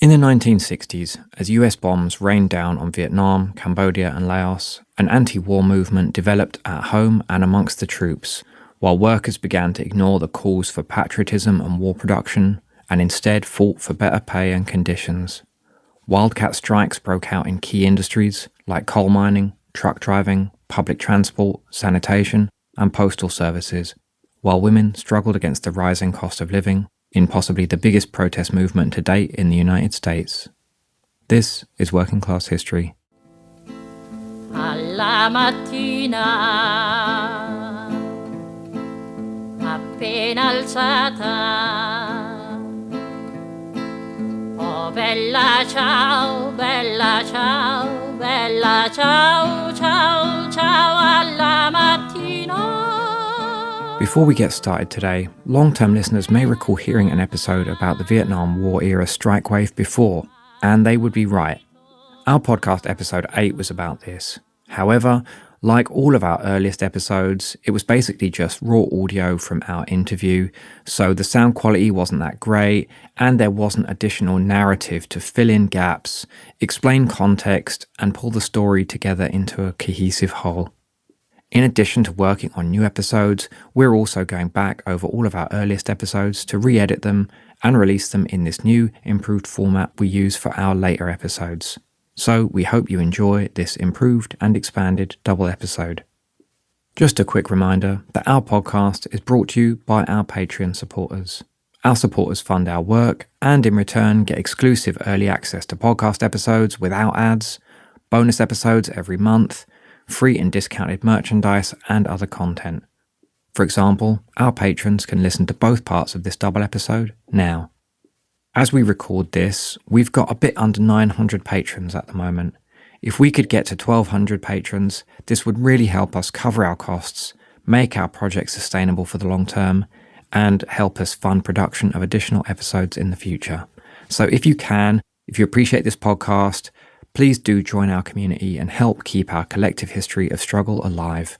In the 1960s, as US bombs rained down on Vietnam, Cambodia and Laos, an anti-war movement developed at home and amongst the troops, while workers began to ignore the calls for patriotism and war production, and instead fought for better pay and conditions. Wildcat strikes broke out in key industries like coal mining, truck driving, public transport, sanitation, and postal services, while women struggled against the rising cost of living in possibly the biggest protest movement to date in the United States. This is Working Class History. Alla mattina, appena alzata, oh bella ciao, bella ciao, bella ciao, ciao, ciao, alla mattina. Before we get started today, long-term listeners may recall hearing an episode about the Vietnam War era strike wave before, and they would be right. Our podcast episode 8 was about this. However, like all of our earliest episodes, it was basically just raw audio from our interview, so the sound quality wasn't that great, and there wasn't additional narrative to fill in gaps, explain context, and pull the story together into a cohesive whole. In addition to working on new episodes, we're also going back over all of our earliest episodes to re-edit them and release them in this new, improved format we use for our later episodes. So we hope you enjoy this improved and expanded double episode. Just a quick reminder that our podcast is brought to you by our Patreon supporters. Our supporters fund our work and in return get exclusive early access to podcast episodes without ads, bonus episodes every month, free and discounted merchandise and other content. For example, our patrons can listen to both parts of this double episode now. As we record this, we've got a bit under 900 patrons at the moment. If we could get to 1,200 patrons, this would really help us cover our costs, make our project sustainable for the long term, and help us fund production of additional episodes in the future. So if you appreciate this podcast, please do join our community and help keep our collective history of struggle alive.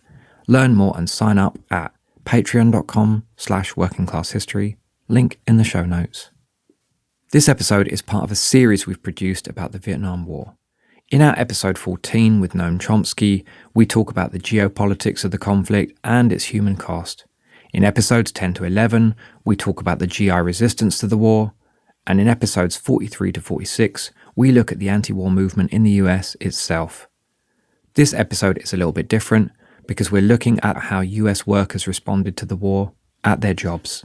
Learn more and sign up at patreon.com/workingclasshistory, link in the show notes. This episode is part of a series we've produced about the Vietnam War. In our episode 14 with Noam Chomsky, we talk about the geopolitics of the conflict and its human cost. In episodes 10 to 11, we talk about the GI resistance to the war. And in episodes 43 to 46, we look at the anti-war movement in the US itself. This episode is a little bit different because we're looking at how US workers responded to the war at their jobs.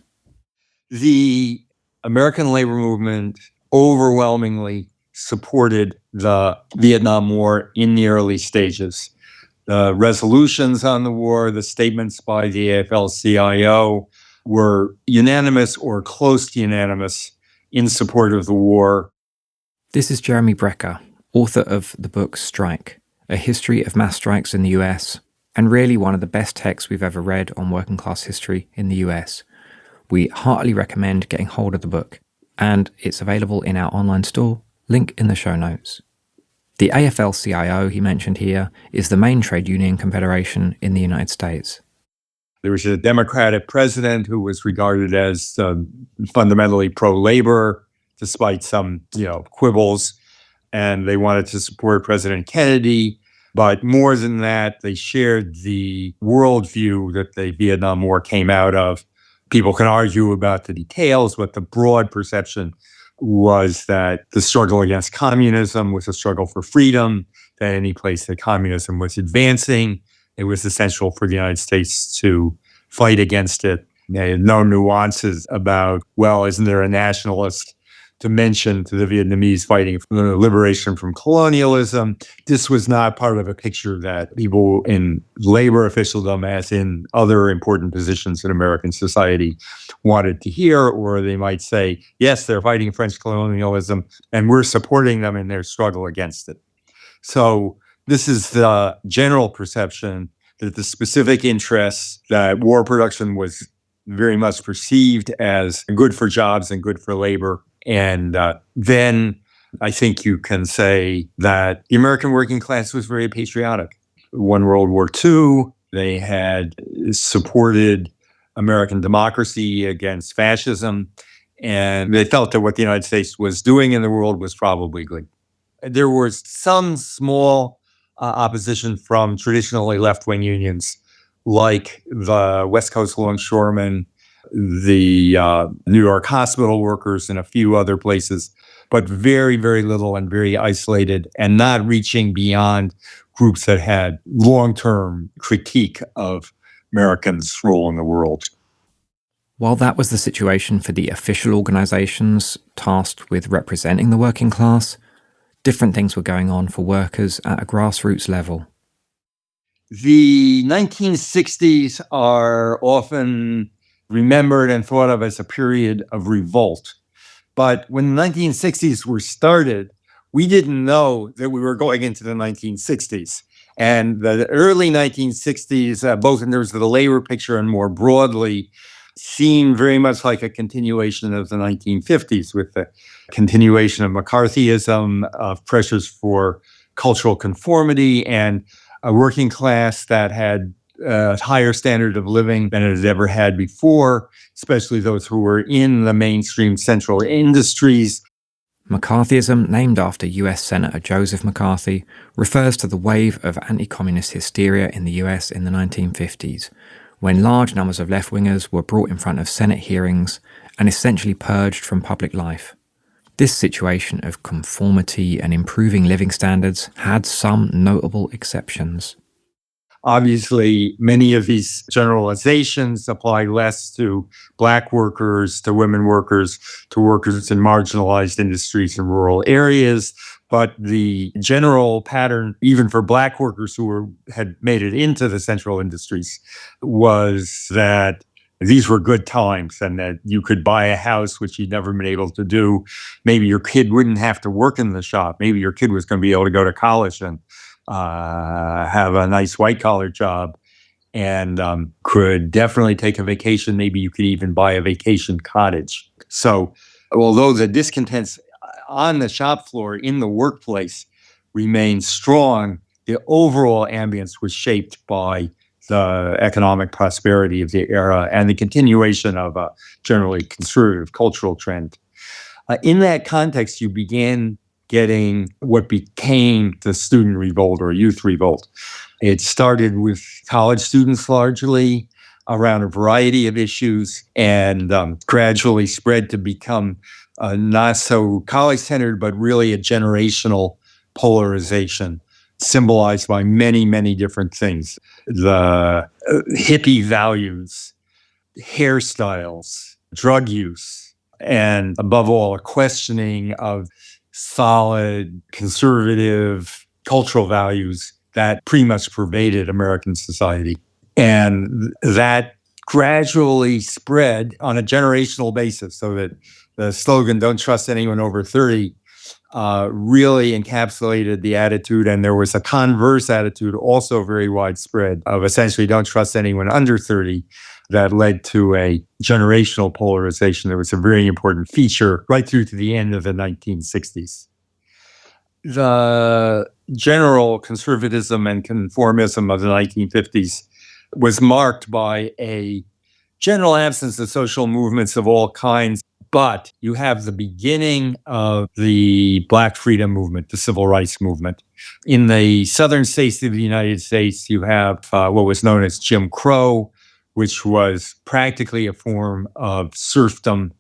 The American labor movement overwhelmingly supported the Vietnam War in the early stages. The resolutions on the war, the statements by the AFL-CIO were unanimous or close to unanimous in support of the war. This is Jeremy Brecker, author of the book Strike, A History of Mass Strikes in the US, and really one of the best texts we've ever read on working class history in the US. We heartily recommend getting hold of the book, and it's available in our online store, link in the show notes. The AFL-CIO he mentioned here is the main trade union confederation in the United States. There was a Democratic president who was regarded as fundamentally pro-labor, despite some, quibbles, and they wanted to support President Kennedy. But more than that, they shared the worldview that the Vietnam War came out of. People can argue about the details, but the broad perception was that the struggle against communism was a struggle for freedom, that any place that communism was advancing, it was essential for the United States to fight against it. They had no nuances about, isn't there a nationalist dimension to the Vietnamese fighting for the liberation from colonialism? This was not part of a picture that people in labor officialdom, as in other important positions in American society, wanted to hear, or they might say, yes, they're fighting French colonialism, and we're supporting them in their struggle against it. So this is the general perception that the specific interests, that war production was very much perceived as good for jobs and good for labor. And then I think you can say that the American working class was very patriotic. Won World War II. They had supported American democracy against fascism. And they felt that what the United States was doing in the world was probably good. There was some small opposition from traditionally left-wing unions, like the West Coast longshoremen, the New York hospital workers, and a few other places, but very, very little and very isolated, and not reaching beyond groups that had long-term critique of Americans' role in the world. While that was the situation for the official organisations tasked with representing the working class, different things were going on for workers at a grassroots level. The 1960s are often remembered and thought of as a period of revolt. But when the 1960s were started, we didn't know that we were going into the 1960s. And the early 1960s, both in terms of the labor picture and more broadly, seemed very much like a continuation of the 1950s, with the continuation of McCarthyism, of pressures for cultural conformity, and a working class that had a higher standard of living than it had ever had before, especially those who were in the mainstream central industries. McCarthyism, named after US Senator Joseph McCarthy, refers to the wave of anti-communist hysteria in the US in the 1950s, when large numbers of left-wingers were brought in front of Senate hearings and essentially purged from public life. This situation of conformity and improving living standards had some notable exceptions. Obviously, many of these generalizations apply less to Black workers, to women workers, to workers in marginalized industries in rural areas. But the general pattern, even for Black workers who had made it into the central industries, was that these were good times and that you could buy a house, which you'd never been able to do. Maybe your kid wouldn't have to work in the shop. Maybe your kid was going to be able to go to college and have a nice white-collar job, and could definitely take a vacation. Maybe you could even buy a vacation cottage. So although the discontents on the shop floor in the workplace remained strong, the overall ambience was shaped by the economic prosperity of the era and the continuation of a generally conservative cultural trend. In that context, you began getting what became the student revolt or youth revolt. It started with college students largely around a variety of issues, and gradually spread to become not so college-centered, but really a generational polarization symbolized by many, many different things. The hippie values, hairstyles, drug use, and above all, a questioning of solid, conservative cultural values that pretty much pervaded American society. And that gradually spread on a generational basis, so that the slogan, "Don't trust anyone over 30, really encapsulated the attitude. And there was a converse attitude, also very widespread, of essentially don't trust anyone under 30, that led to a generational polarization that was a very important feature right through to the end of the 1960s. The general conservatism and conformism of the 1950s was marked by a general absence of social movements of all kinds. But you have the beginning of the Black freedom movement, the civil rights movement. In the southern states of the United States, you have what was known as Jim Crow, which was practically a form of serfdom.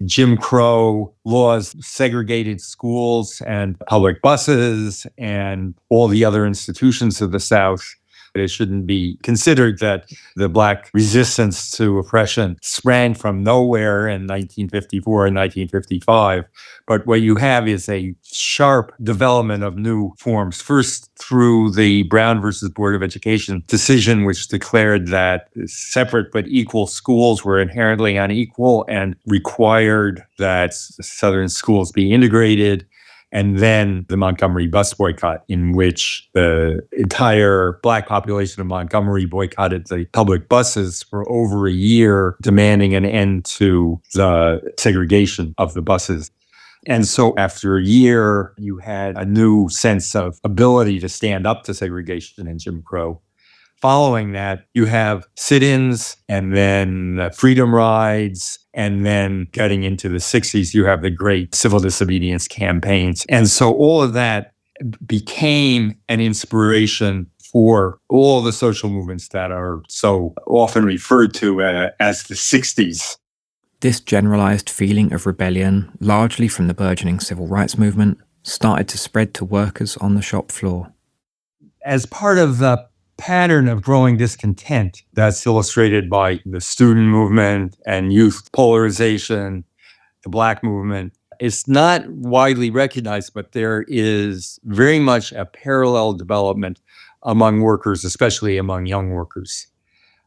Jim Crow laws segregated schools and public buses and all the other institutions of the South. It shouldn't be considered that the Black resistance to oppression sprang from nowhere in 1954 and 1955. But what you have is a sharp development of new forms, first through the Brown versus Board of Education decision, which declared that separate but equal schools were inherently unequal and required that Southern schools be integrated. And then the Montgomery bus boycott, in which the entire Black population of Montgomery boycotted the public buses for over a year, demanding an end to the segregation of the buses. And so after a year, you had a new sense of ability to stand up to segregation in Jim Crow. following that, you have sit-ins and then freedom rides. And then getting into the 60s, you have the great civil disobedience campaigns. And so all of that became an inspiration for all the social movements that are so often referred to as the 60s. This generalized feeling of rebellion, largely from the burgeoning civil rights movement, started to spread to workers on the shop floor. As part of the pattern of growing discontent that's illustrated by the student movement and youth polarization, the Black movement, it's not widely recognized, but there is very much a parallel development among workers, especially among young workers.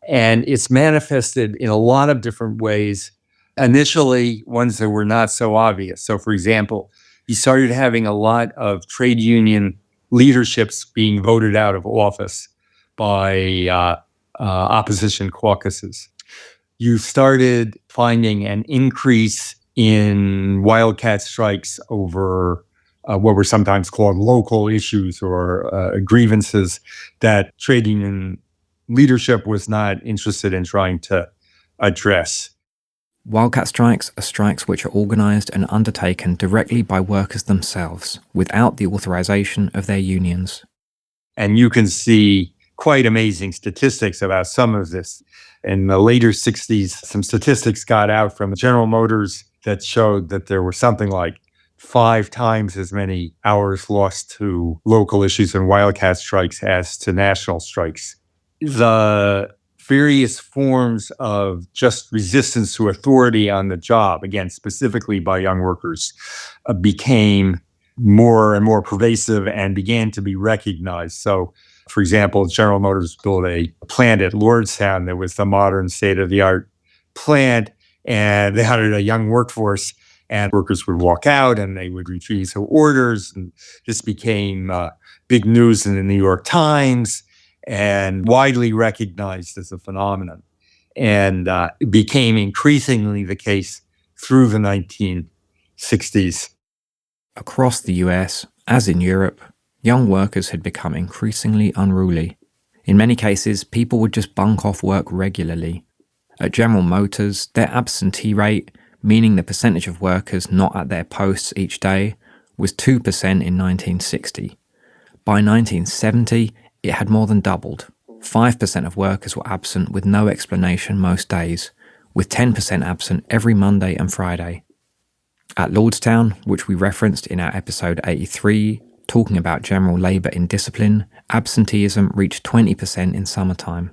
And it's manifested in a lot of different ways. Initially, ones that were not so obvious. So, for example, you started having a lot of trade union leaderships being voted out of office by opposition caucuses. You started finding an increase in wildcat strikes over what were sometimes called local issues or grievances that trade union leadership was not interested in trying to address. Wildcat strikes are strikes which are organized and undertaken directly by workers themselves, without the authorization of their unions. And you can see quite amazing statistics about some of this. In the later 60s, some statistics got out from General Motors that showed that there were something like 5 times as many hours lost to local issues and wildcat strikes as to national strikes. The various forms of just resistance to authority on the job, again, specifically by young workers, became more and more pervasive and began to be recognized. So, for example, General Motors built a plant at Lordstown that was the modern state-of-the-art plant, and they hired a young workforce, and workers would walk out and they would retrieve orders. And this became big news in the New York Times and widely recognized as a phenomenon. And it became increasingly the case through the 1960s. Across the US, as in Europe, young workers had become increasingly unruly. In many cases, people would just bunk off work regularly. At General Motors, their absentee rate, meaning the percentage of workers not at their posts each day, was 2% in 1960. By 1970, it had more than doubled. 5% of workers were absent with no explanation most days, with 10% absent every Monday and Friday. At Lordstown, which we referenced in our episode 83, talking about general labour indiscipline, absenteeism reached 20% in summertime.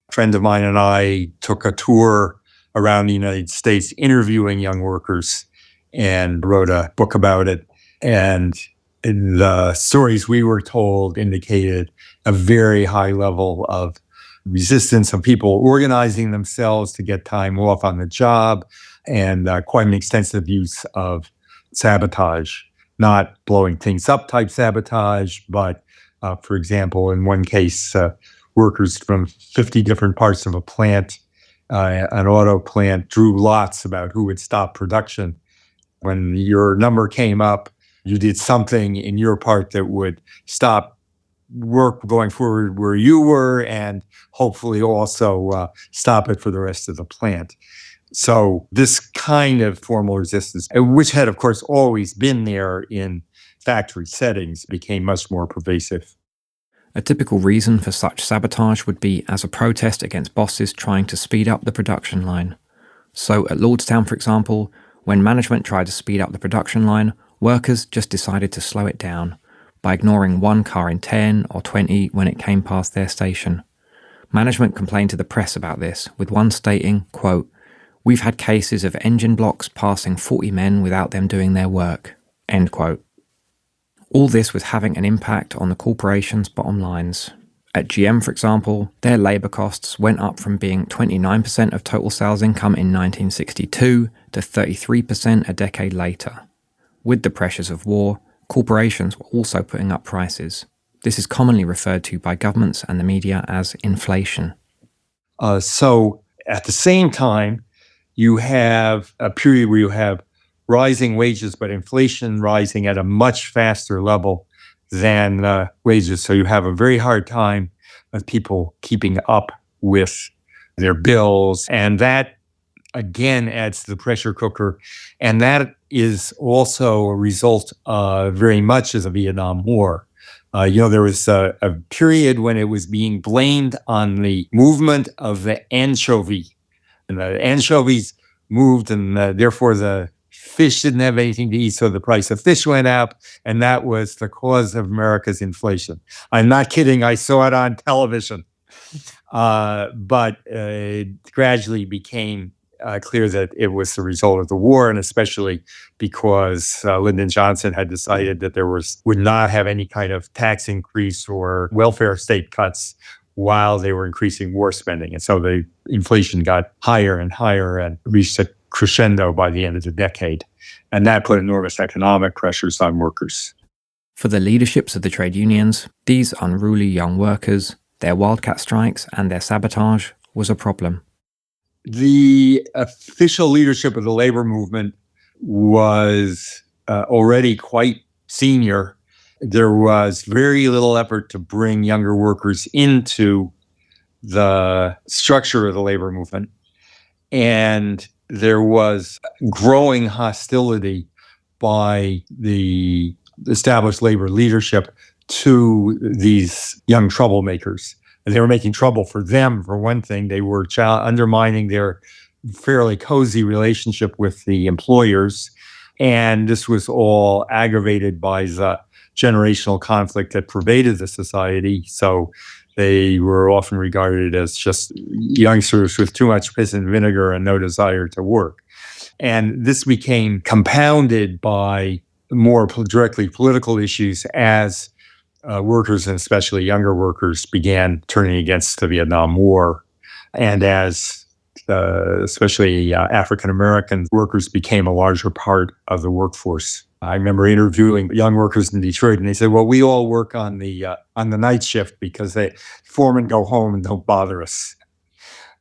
A friend of mine and I took a tour around the United States interviewing young workers and wrote a book about it. And the stories we were told indicated a very high level of resistance of people organizing themselves to get time off on the job, and quite an extensive use of sabotage, not blowing things up type sabotage, but for example, in one case, workers from 50 different parts of a plant, an auto plant, drew lots about who would stop production. When your number came up, you did something in your part that would stop work going forward where you were, and hopefully also stop it for the rest of the plant. So this kind of formal resistance, which had, of course, always been there in factory settings, became much more pervasive. A typical reason for such sabotage would be as a protest against bosses trying to speed up the production line. So at Lordstown, for example, when management tried to speed up the production line, workers just decided to slow it down by ignoring one car in 10 or 20 when it came past their station. Management complained to the press about this, with one stating, quote, "We've had cases of engine blocks passing 40 men without them doing their work," end quote. All this was having an impact on the corporation's bottom lines. At GM, for example, their labour costs went up from being 29% of total sales income in 1962 to 33% a decade later. With the pressures of war, corporations were also putting up prices. This is commonly referred to by governments and the media as inflation. So at the same time, you have a period where you have rising wages, but inflation rising at a much faster level than wages. So you have a very hard time of people keeping up with their bills. And that, again, adds to the pressure cooker. And that is also a result very much of the Vietnam War. There was a period when it was being blamed on the movement of the anchovy. And the anchovies moved, and therefore the fish didn't have anything to eat, so the price of fish went up, and that was the cause of America's inflation. I'm not kidding. I saw it on television. But it gradually became clear that it was the result of the war, and especially because Lyndon Johnson had decided that would not have any kind of tax increase or welfare state cuts while they were increasing war spending. And so the inflation got higher and higher and reached a crescendo by the end of the decade. And that put enormous economic pressures on workers. For the leaderships of the trade unions, these unruly young workers, their wildcat strikes and their sabotage was a problem. The official leadership of the labor movement was already quite senior. There was very little effort to bring younger workers into the structure of the labor movement. And there was growing hostility by the established labor leadership to these young troublemakers. And they were making trouble for them, for one thing. They were undermining their fairly cozy relationship with the employers. And this was all aggravated by the generational conflict that pervaded the society. So they were often regarded as just youngsters with too much piss and vinegar and no desire to work. And this became compounded by more directly political issues as workers, and especially younger workers, began turning against the Vietnam War. And as especially African-American workers became a larger part of the workforce. I remember interviewing young workers in Detroit, and they said, well, we all work on the night shift because the foremen go home and don't bother us.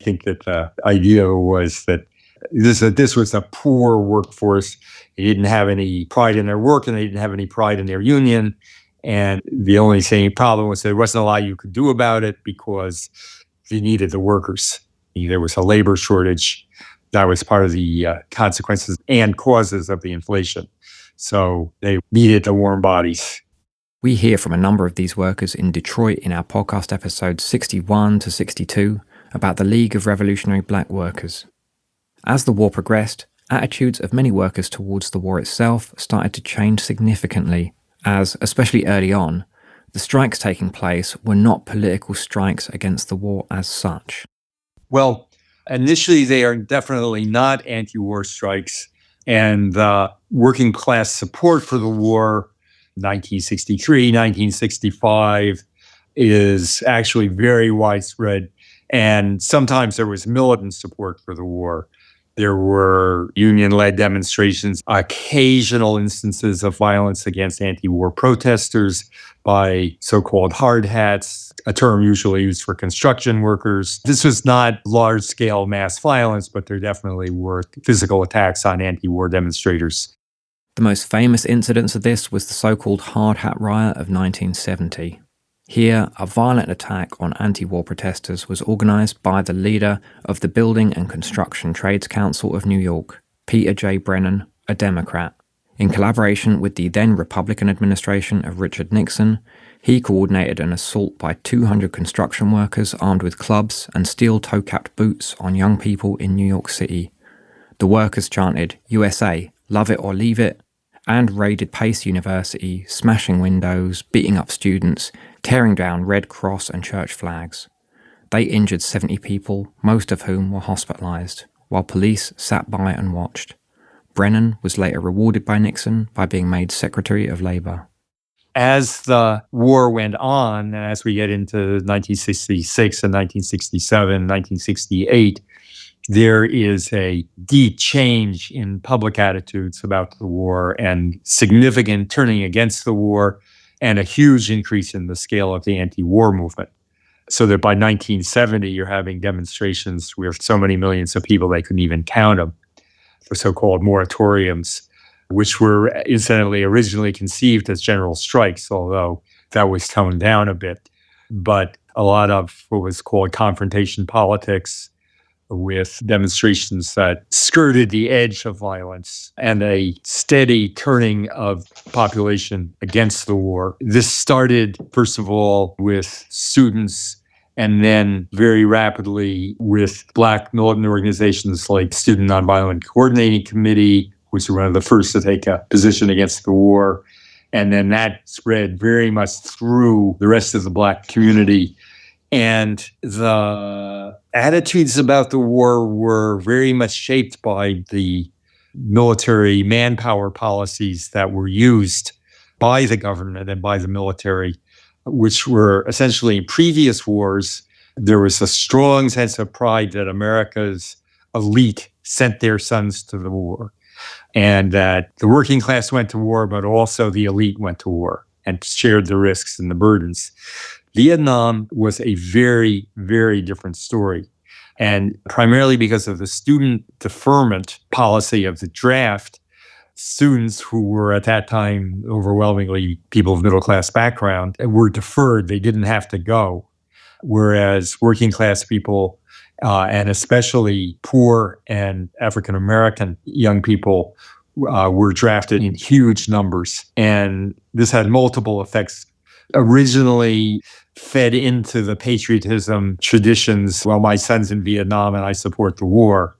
I think that the idea was that this was a poor workforce. They didn't have any pride in their work, and they didn't have any pride in their union. And the only problem was there wasn't a lot you could do about it because they needed the workers. There was a labor shortage. That was part of the consequences and causes of the inflation. So they needed the warm bodies. We hear from a number of these workers in Detroit in our podcast episodes 61 to 62 about the League of Revolutionary Black Workers. As the war progressed, attitudes of many workers towards the war itself started to change significantly, as, especially early on, the strikes taking place were not political strikes against the war as such. Well, initially they are definitely not anti-war strikes, and the working class support for the war, 1963, 1965, is actually very widespread, and sometimes there was militant support for the war. There were union-led demonstrations, occasional instances of violence against anti-war protesters by so-called hard hats, a term usually used for construction workers. This was not large-scale mass violence, but there definitely were physical attacks on anti-war demonstrators. The most famous incidence of this was the so-called Hard Hat Riot of 1970. Here, a violent attack on anti-war protesters was organised by the leader of the Building and Construction Trades Council of New York, Peter J. Brennan, a Democrat. In collaboration with the then Republican administration of Richard Nixon, he coordinated an assault by 200 construction workers armed with clubs and steel toe-capped boots on young people in New York City. The workers chanted, "USA, love it or leave it," and raided Pace University, smashing windows, beating up students, tearing down Red Cross and church flags. They injured 70 people, most of whom were hospitalized, while police sat by and watched. Brennan was later rewarded by Nixon by being made Secretary of Labor. As the war went on, and as we get into 1966 and 1967, 1968, there is a deep change in public attitudes about the war and significant turning against the war and a huge increase in the scale of the anti-war movement. So that by 1970, you're having demonstrations where so many millions of people, they couldn't even count them, the so-called moratoriums, which were incidentally originally conceived as general strikes, although that was toned down a bit. but a lot of what was called confrontation politics with demonstrations that skirted the edge of violence and a steady turning of population against the war. This started, first of all, with students, and then very rapidly with Black militant organizations like Student Nonviolent Coordinating Committee, which were one of the first to take a position against the war. And then that spread very much through the rest of the Black community. And the attitudes about the war were very much shaped by the military manpower policies that were used by the government and by the military, which were essentially in previous wars. There was a strong sense of pride that America's elite sent their sons to the war, and that the working class went to war, but also the elite went to war and shared the risks and the burdens. Vietnam was a very, very different story. And primarily because of the student deferment policy of the draft, students who were at that time overwhelmingly people of middle-class background were deferred. They didn't have to go. Whereas working class people, and especially poor and African-American young people, were drafted in huge numbers. And this had multiple effects. Originally fed into the patriotism traditions, well, my son's in Vietnam and I support the war.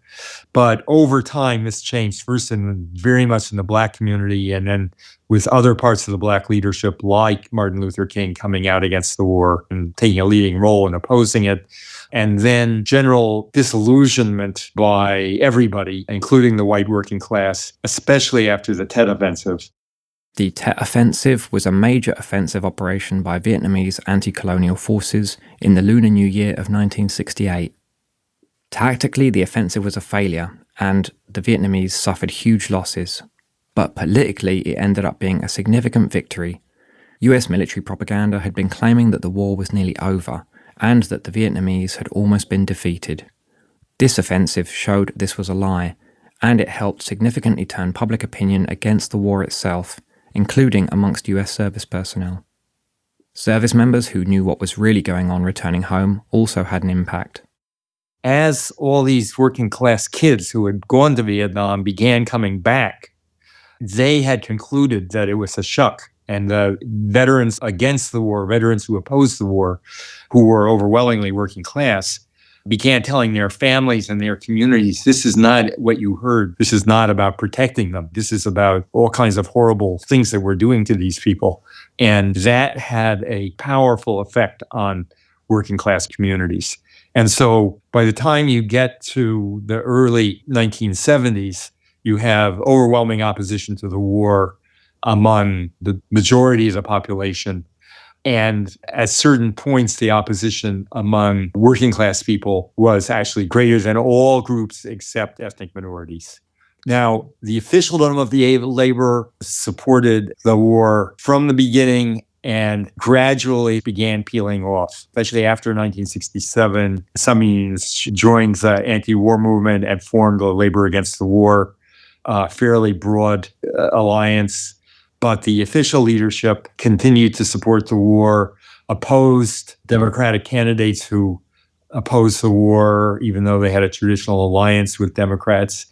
But over time, this changed first very much in the Black community, and then with other parts of the Black leadership, like Martin Luther King coming out against the war and taking a leading role in opposing it. And then general disillusionment by everybody, including the white working class, especially after the Tet Offensive. The Tet Offensive was a major offensive operation by Vietnamese anti-colonial forces in the Lunar New Year of 1968. Tactically, the offensive was a failure, and the Vietnamese suffered huge losses. But politically, it ended up being a significant victory. US military propaganda had been claiming that the war was nearly over, and that the Vietnamese had almost been defeated. This offensive showed this was a lie, and it helped significantly turn public opinion against the war itself, including amongst US service personnel. Service members who knew what was really going on returning home also had an impact. As all these working class kids who had gone to Vietnam began coming back, they had concluded that it was a shuck. And the veterans against the war, veterans who opposed the war, who were overwhelmingly working class, began telling their families and their communities, this is not what you heard. This is not about protecting them. This is about all kinds of horrible things that we're doing to these people. And that had a powerful effect on working class communities. And so by the time you get to the early 1970s, you have overwhelming opposition to the war among the majority of the population. And at certain points, the opposition among working class people was actually greater than all groups except ethnic minorities. Now, the officialdom of the labor supported the war from the beginning and gradually began peeling off, especially after 1967. Some unions joined the anti-war movement and formed the Labor Against the War, fairly broad alliance. But the official leadership continued to support the war, opposed Democratic candidates who opposed the war, even though they had a traditional alliance with Democrats.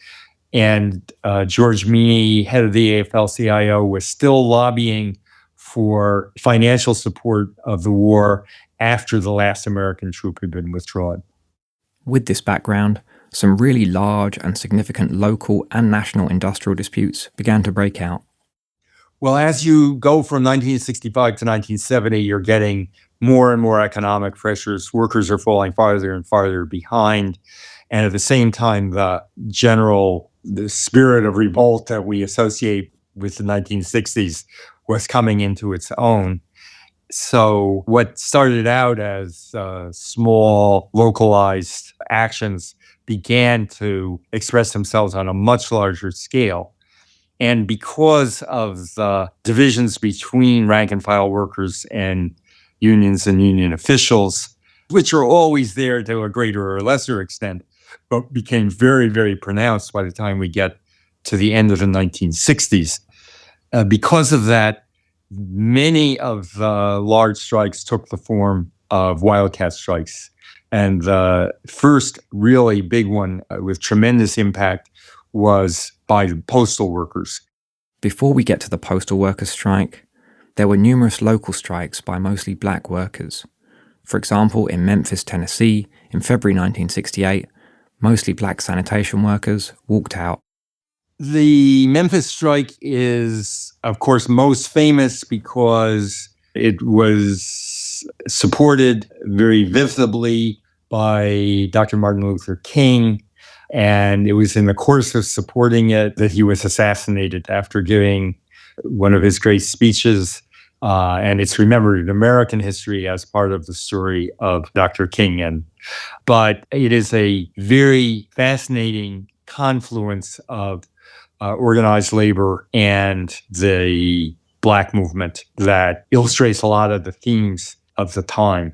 And George Meany, head of the AFL-CIO, was still lobbying for financial support of the war after the last American troop had been withdrawn. With this background, some really large and significant local and national industrial disputes began to break out. Well, as you go from 1965 to 1970, you're getting more and more economic pressures. Workers are falling farther and farther behind. And at the same time, the spirit of revolt that we associate with the 1960s was coming into its own. So what started out as small, localized actions began to express themselves on a much larger scale. And because of the divisions between rank and file workers and unions and union officials, which are always there to a greater or lesser extent, but became very, very pronounced by the time we get to the end of the 1960s. Because of that, many of the large strikes took the form of wildcat strikes. And the first really big one with tremendous impact was by the postal workers. Before we get to the postal workers' strike, there were numerous local strikes by mostly black workers. For example, in Memphis, Tennessee, in February 1968, mostly black sanitation workers walked out. The Memphis strike is, of course, most famous because it was supported very visibly by Dr. Martin Luther King. And it was in the course of supporting it that he was assassinated after giving one of his great speeches. And it's remembered in American history as part of the story of Dr. King. But it is a very fascinating confluence of organized labor and the Black movement that illustrates a lot of the themes of the time.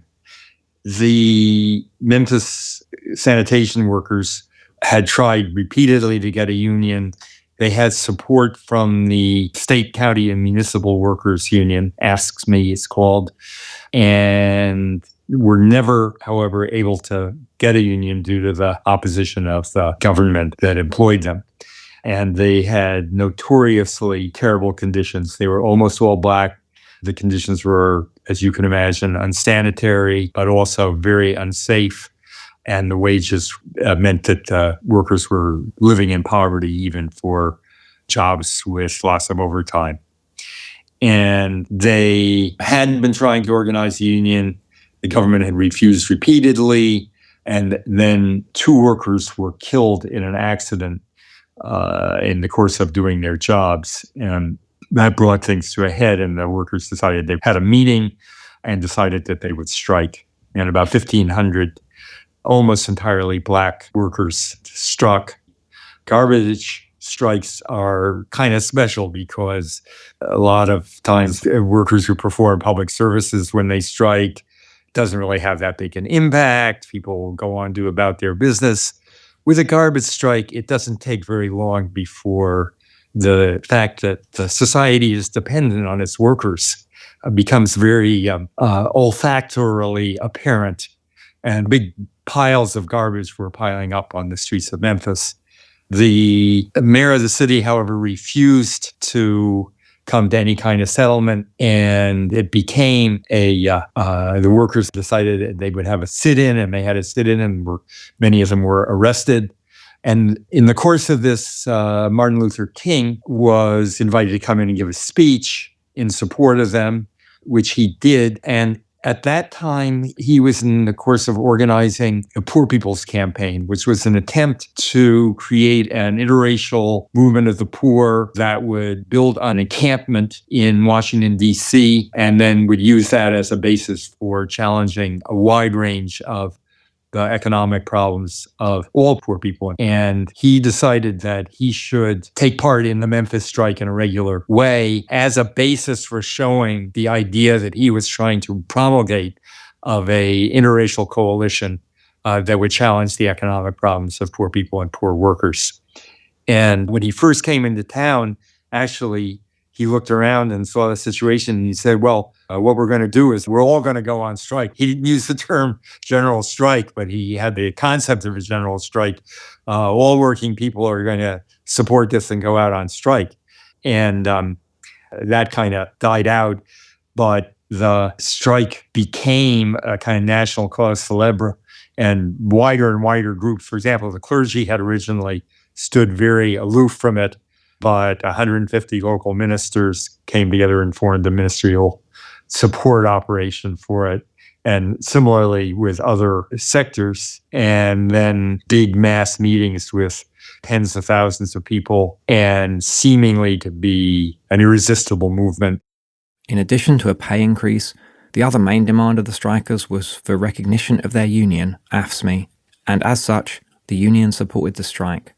The Memphis sanitation workers had tried repeatedly to get a union. They had support from the State, County, and Municipal Workers Union, ASCME it's called, and were never, however, able to get a union due to the opposition of the government that employed them. And they had notoriously terrible conditions. They were almost all Black. The conditions were, as you can imagine, unsanitary, but also very unsafe. And the wages meant that workers were living in poverty even for jobs with lots of overtime. And they hadn't been trying to organize a union. The government had refused repeatedly. And then 2 workers were killed in an accident in the course of doing their jobs. And that brought things to a head, and the workers decided they had a meeting and decided that they would strike. And about 1,500 almost entirely Black workers struck. Garbage strikes are kind of special because a lot of times workers who perform public services, when they strike, doesn't really have that big an impact. People go on to about their business. With a garbage strike, it doesn't take very long before the fact that the society is dependent on its workers becomes very olfactorily apparent. And big piles of garbage were piling up on the streets of Memphis. The mayor of the city, however, refused to come to any kind of settlement, and it became the workers decided they would have a sit-in, and they had a sit-in, and many of them were arrested. And in the course of this, Martin Luther King was invited to come in and give a speech in support of them, which he did. And at that time, he was in the course of organizing a Poor People's Campaign, which was an attempt to create an interracial movement of the poor that would build an encampment in Washington, D.C., and then would use that as a basis for challenging a wide range of the economic problems of all poor people. And he decided that he should take part in the Memphis strike in a regular way as a basis for showing the idea that he was trying to promulgate of a interracial coalition that would challenge the economic problems of poor people and poor workers. And when he first came into town, actually, he looked around and saw the situation, and he said, well, what we're going to do is we're all going to go on strike. He didn't use the term general strike, but he had the concept of a general strike. All working people are going to support this and go out on strike. And that kind of died out. But the strike became a kind of national cause célèbre, and wider groups. For example, the clergy had originally stood very aloof from it, but 150 local ministers came together and formed the ministerial support operation for it. And similarly with other sectors, and then big mass meetings with tens of thousands of people, and seemingly to be an irresistible movement. In addition to a pay increase, the other main demand of the strikers was for recognition of their union, AFSCME, and as such, the union supported the strike.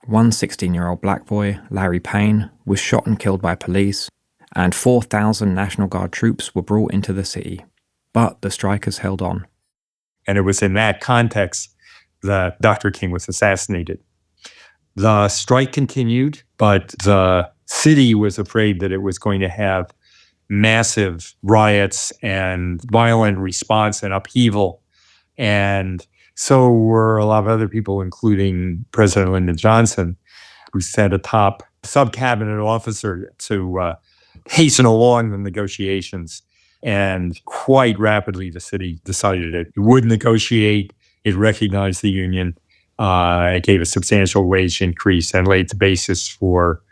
One 16-year-old Black boy, Larry Payne, was shot and killed by police, and 4,000 National Guard troops were brought into the city. But the strikers held on. And it was in that context that Dr. King was assassinated. The strike continued, but the city was afraid that it was going to have massive riots and violent response and upheaval. And so were a lot of other people, including President Lyndon Johnson, who sent a top sub-cabinet officer to hasten along the negotiations. And quite rapidly, the city decided it would negotiate. It recognized the union. It gave a substantial wage increase and laid the basis for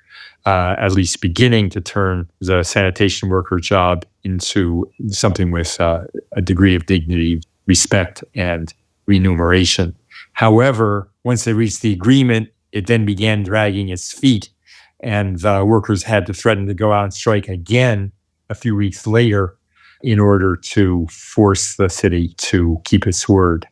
at least beginning to turn the sanitation worker job into something with a degree of dignity, respect, and remuneration. However, once they reached the agreement, it then began dragging its feet, and the workers had to threaten to go out and strike again a few weeks later in order to force the city to keep its word.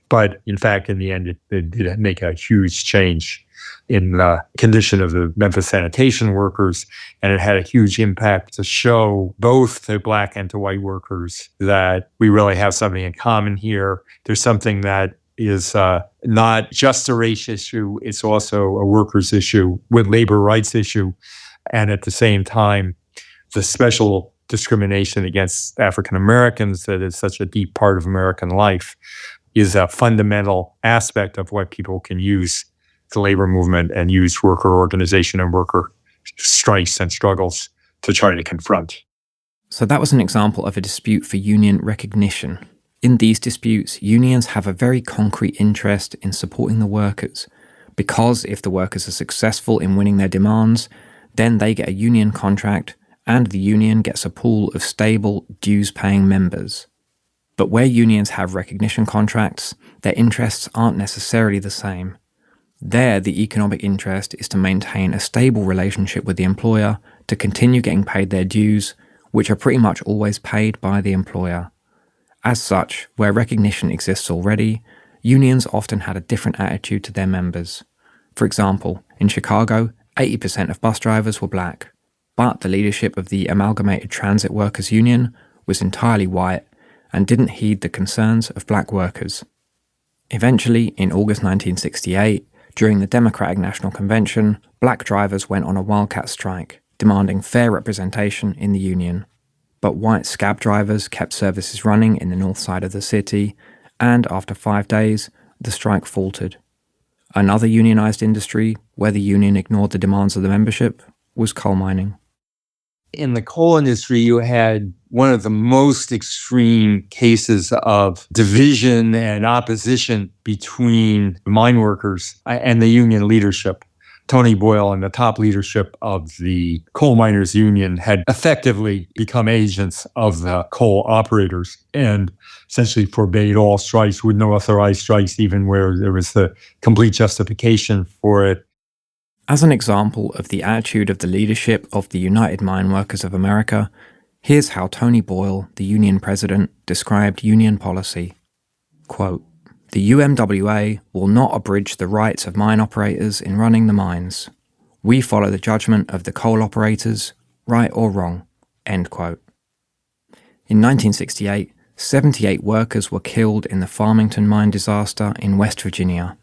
But in fact, in the end, it did make a huge change in the condition of the Memphis sanitation workers, and it had a huge impact to show both to Black and to white workers that we really have something in common here. There's something that is not just a race issue, it's also a workers' issue, with labor rights issue, and at the same time, the special discrimination against African Americans that is such a deep part of American life is a fundamental aspect of what people can use the labor movement and use worker organization and worker strikes and struggles to try to confront. So that was an example of a dispute for union recognition. In these disputes, unions have a very concrete interest in supporting the workers, because if the workers are successful in winning their demands, then they get a union contract and the union gets a pool of stable, dues-paying members. But where unions have recognition contracts, their interests aren't necessarily the same. There, the economic interest is to maintain a stable relationship with the employer, to continue getting paid their dues, which are pretty much always paid by the employer. As such, where recognition exists already, unions often had a different attitude to their members. For example, in Chicago, 80% of bus drivers were Black, but the leadership of the Amalgamated Transit Workers Union was entirely white and didn't heed the concerns of Black workers. Eventually, in August 1968, during the Democratic National Convention, Black drivers went on a wildcat strike, demanding fair representation in the union. But white scab drivers kept services running in the north side of the city, and after 5 days, the strike faltered. Another unionized industry, where the union ignored the demands of the membership, was coal mining. In the coal industry, you had one of the most extreme cases of division and opposition between mine workers and the union leadership. Tony Boyle and the top leadership of the coal miners union had effectively become agents of the coal operators and essentially forbade all strikes, with no authorized strikes, even where there was the complete justification for it. As an example of the attitude of the leadership of the United Mine Workers of America, here's how Tony Boyle, the union president, described union policy. Quote, "The UMWA will not abridge the rights of mine operators in running the mines. We follow the judgment of the coal operators, right or wrong." End quote. In 1968, 78 workers were killed in the Farmington mine disaster in West Virginia.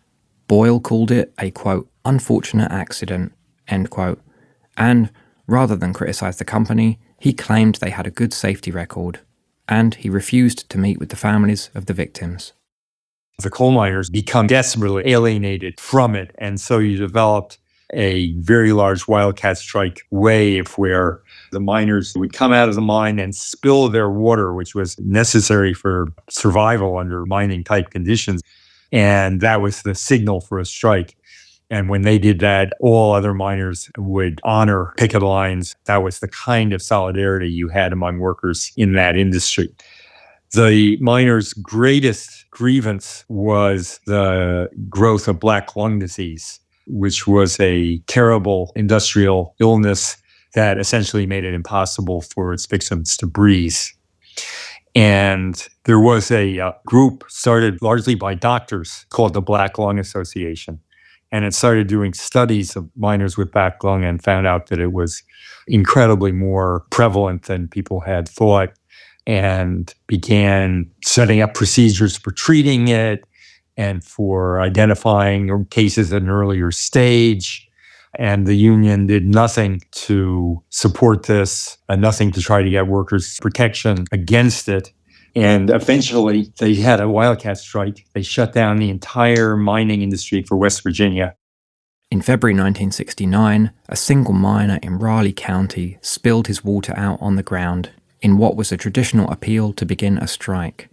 Boyle called it a, quote, "unfortunate accident," end quote, and rather than criticize the company, he claimed they had a good safety record, and he refused to meet with the families of the victims. The coal miners become desperately alienated from it, and so you developed a very large wildcat strike wave where the miners would come out of the mine and spill their water, which was necessary for survival under mining type conditions. And that was the signal for a strike. And when they did that, all other miners would honor picket lines. That was the kind of solidarity you had among workers in that industry. The miners' greatest grievance was the growth of black lung disease, which was a terrible industrial illness that essentially made it impossible for its victims to breathe. And there was a group started largely by doctors called the Black Lung Association. And it started doing studies of miners with black lung and found out that it was incredibly more prevalent than people had thought, and began setting up procedures for treating it and for identifying cases at an earlier stage. And the union did nothing to support this and nothing to try to get workers' protection against it. And eventually they had a wildcat strike. They shut down the entire mining industry for West Virginia. In February 1969, a single miner in Raleigh County spilled his water out on the ground in what was a traditional appeal to begin a strike.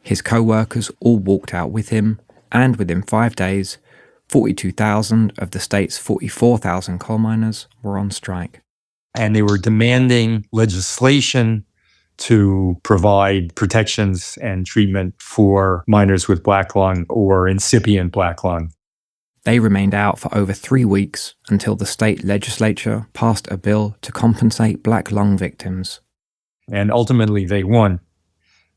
His co-workers all walked out with him, and within 5 days, 42,000 of the state's 44,000 coal miners were on strike. And they were demanding legislation to provide protections and treatment for miners with black lung or incipient black lung. They remained out for over 3 weeks until the state legislature passed a bill to compensate black lung victims. And ultimately they won.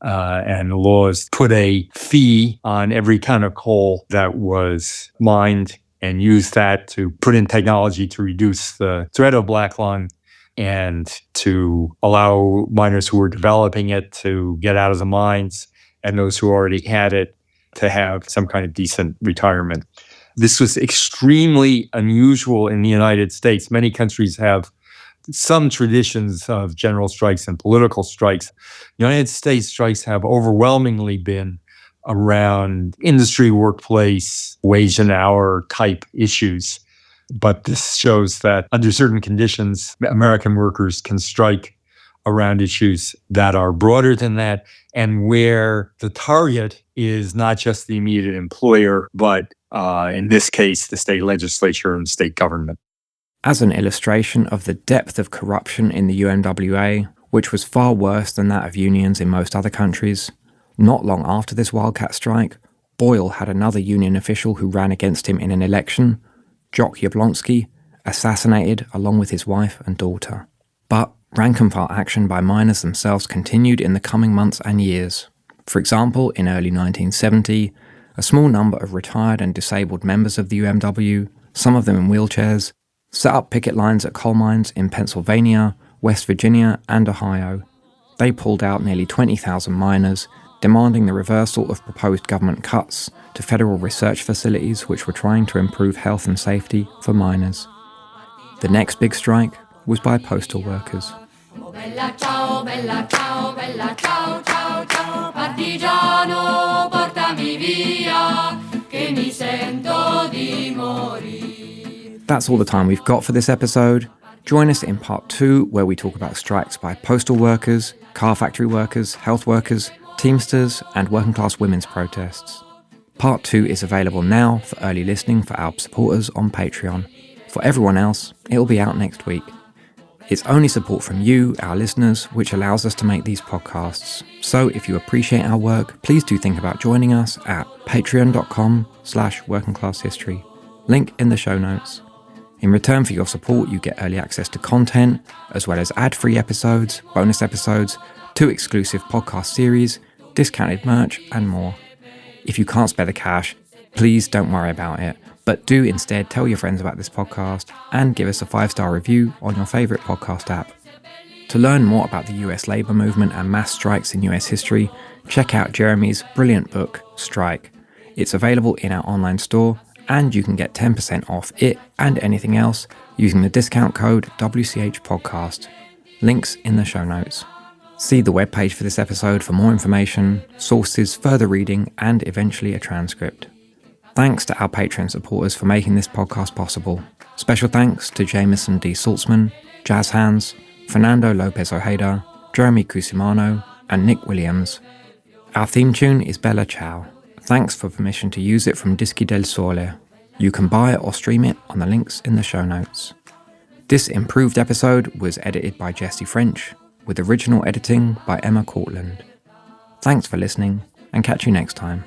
And the laws put a fee on every kind of coal that was mined and used that to put in technology to reduce the threat of black lung and to allow miners who were developing it to get out of the mines and those who already had it to have some kind of decent retirement. This was extremely unusual in the United States. Many countries have some traditions of general strikes and political strikes. United States strikes have overwhelmingly been around industry, workplace, wage and hour type issues. But this shows that under certain conditions, American workers can strike around issues that are broader than that, and where the target is not just the immediate employer, but in this case, the state legislature and state government. As an illustration of the depth of corruption in the UMWA, which was far worse than that of unions in most other countries, not long after this wildcat strike, Boyle had another union official who ran against him in an election, Jock Yablonsky, assassinated along with his wife and daughter. But rank-and-file action by miners themselves continued in the coming months and years. For example, in early 1970, a small number of retired and disabled members of the UMW, some of them in wheelchairs, set up picket lines at coal mines in Pennsylvania, West Virginia, and Ohio. They pulled out nearly 20,000 miners, demanding the reversal of proposed government cuts to federal research facilities which were trying to improve health and safety for miners. The next big strike was by postal workers. Bella ciao, bella ciao, bella ciao, ciao, ciao, partigiano, portami via, che mi sento di morire. That's all the time we've got for this episode. Join us in part 2, where we talk about strikes by postal workers, car factory workers, health workers, Teamsters, and working class women's protests. Part 2 is available now for early listening for our supporters on Patreon. For everyone else, it'll be out next week. It's only support from you, our listeners, which allows us to make these podcasts. So if you appreciate our work, please do think about joining us at patreon.com/workingclasshistory. Link in the show notes. In return for your support, you get early access to content, as well as ad-free episodes, bonus episodes, 2 exclusive podcast series, discounted merch, and more. If you can't spare the cash, please don't worry about it, but do instead tell your friends about this podcast and give us a 5-star review on your favourite podcast app. To learn more about the US labour movement and mass strikes in US history, check out Jeremy's brilliant book, Strike. It's available in our online store, and you can get 10% off it and anything else using the discount code WCHPodcast. Links in the show notes. See the webpage for this episode for more information, sources, further reading, and eventually a transcript. Thanks to our Patreon supporters for making this podcast possible. Special thanks to Jameson D. Saltzman, Jazz Hands, Fernando Lopez Ojeda, Jeremy Cusimano, and Nick Williams. Our theme tune is Bella Ciao. Thanks for permission to use it from Dischi del Sole. You can buy it or stream it on the links in the show notes. This improved episode was edited by Jesse French, with original editing by Emma Courtland. Thanks for listening, and catch you next time.